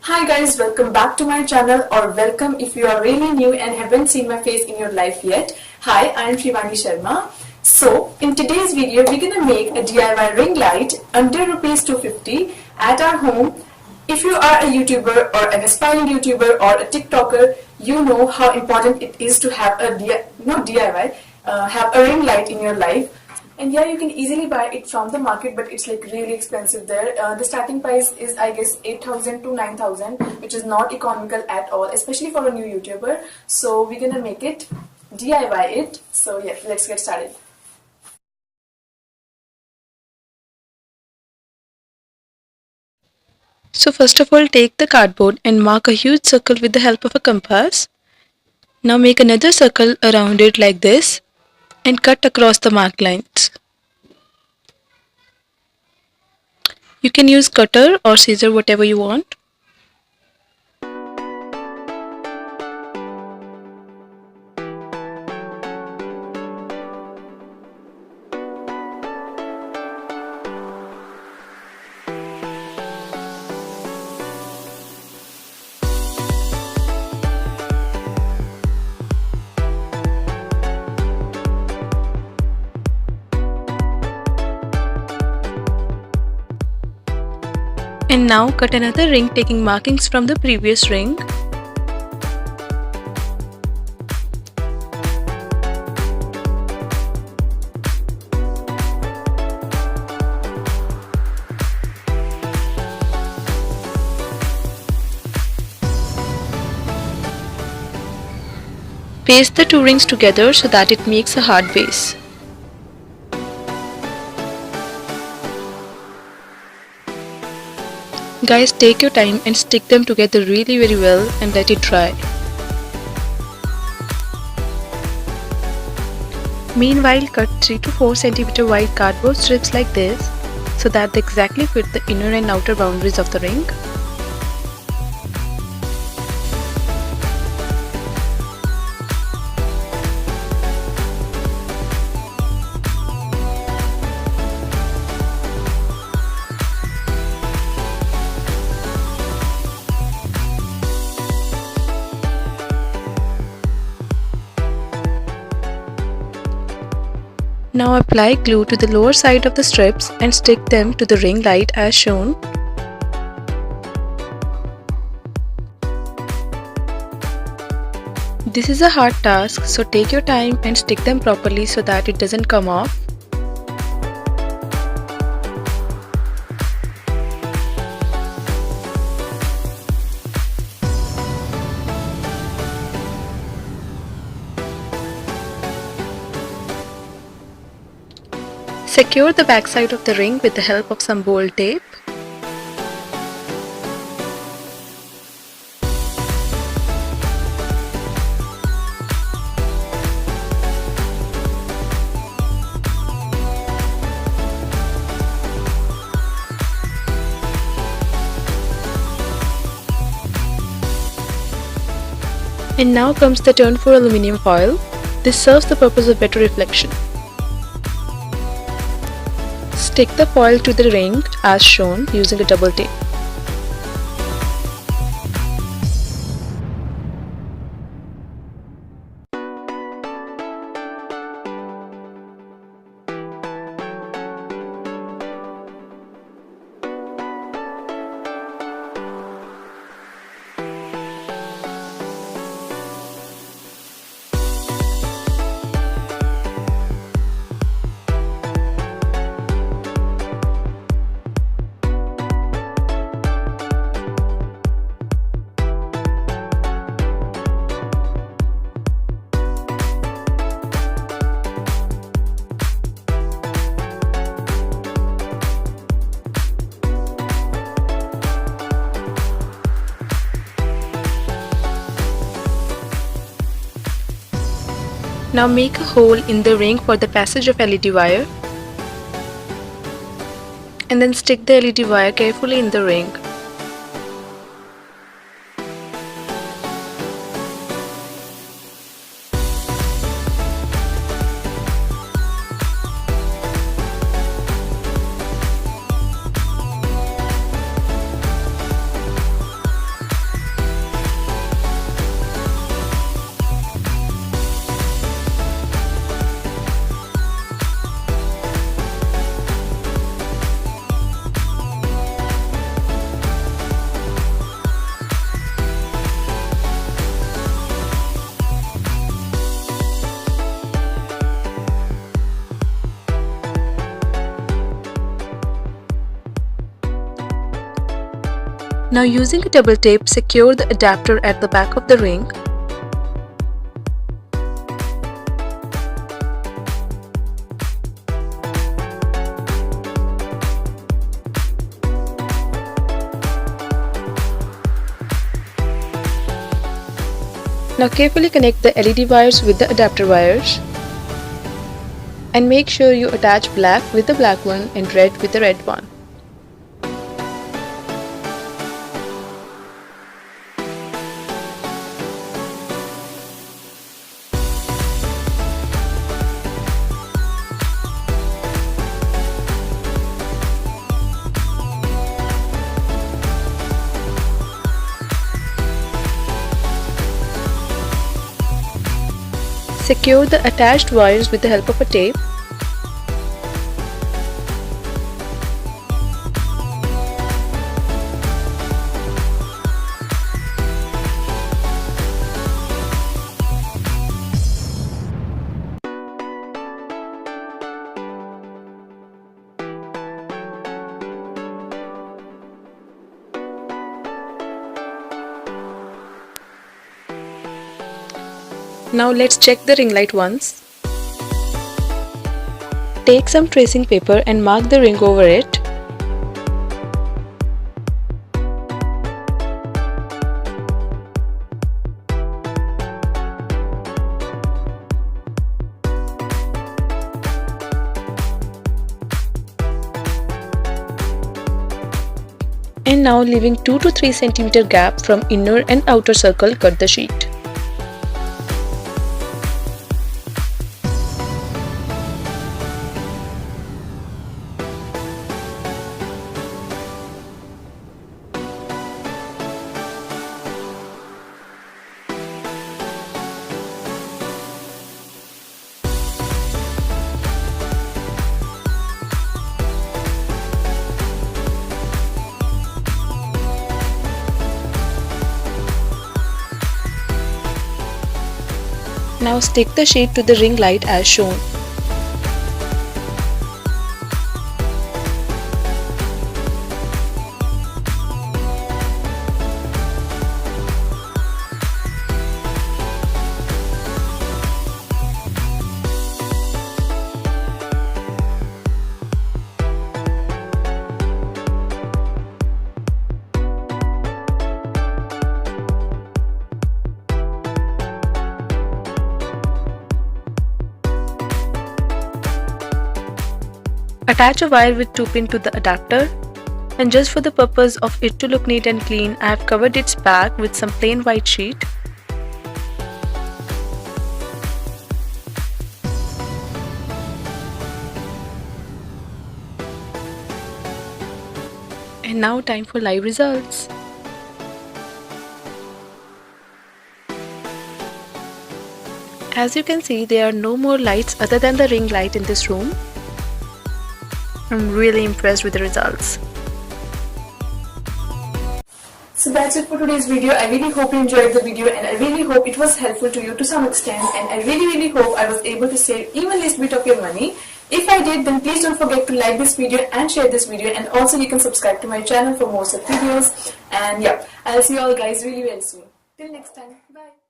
Hi guys, welcome back to my channel, or welcome if you are really new and haven't seen my face in your life yet. Hi, I am Shivani Sharma. So in today's video we're gonna make a DIY ring light under rupees 250 at our home. If you are a YouTuber or an aspiring YouTuber or a TikToker, you know how important it is to have a have a ring light in your life. And yeah, you can easily buy it from the market, but it's like really expensive there. The starting price is, I guess, 8,000 to 9,000, which is not economical at all, especially for a new YouTuber. So we're gonna make it, DIY it. So yeah, let's get started. So first of all, take the cardboard and mark a huge circle with the help of a compass. Now make another circle around it like this and cut across the marked lines. You can use cutter or scissor, whatever you want. And now cut another ring taking markings from the previous ring. Paste the two rings together so that it makes a hard base. Guys, take your time and stick them together really very well and let it dry. Meanwhile, cut 3 to 4 cm wide cardboard strips like this so that they exactly fit the inner and outer boundaries of the ring. Now apply glue to the lower side of the strips and stick them to the ring light as shown. This is a hard task, so take your time and stick them properly so that it doesn't come off. Secure the backside of the ring with the help of some bold tape. And now comes the turn for aluminium foil. This serves the purpose of better reflection. Stick the foil to the ring as shown using a double tape. Now make a hole in the ring for the passage of LED wire and then stick the LED wire carefully in the ring. Now using a double tape, secure the adapter at the back of the ring. Now carefully connect the LED wires with the adapter wires. And make sure you attach black with the black one and red with the red one. Secure the attached wires with the help of a tape. Now let's check the ring light once. Take some tracing paper and mark the ring over it. And now leaving 2 to 3 cm gap from inner and outer circle, cut the sheet. Now stick the sheet to the ring light as shown. Attach a wire with 2 pin to the adapter, and just for the purpose of it to look neat and clean, I have covered its back with some plain white sheet. And now time for live results. As you can see, there are no more lights other than the ring light in this room. I'm really impressed with the results. So that's it for today's video. I really hope you enjoyed the video, and I really hope it was helpful to you to some extent, and I really hope I was able to save even least bit of your money. If I did, then please don't forget to like this video and share this video, and also you can subscribe to my channel for more such videos. And yeah, I'll see you all guys really soon. Till next time, bye.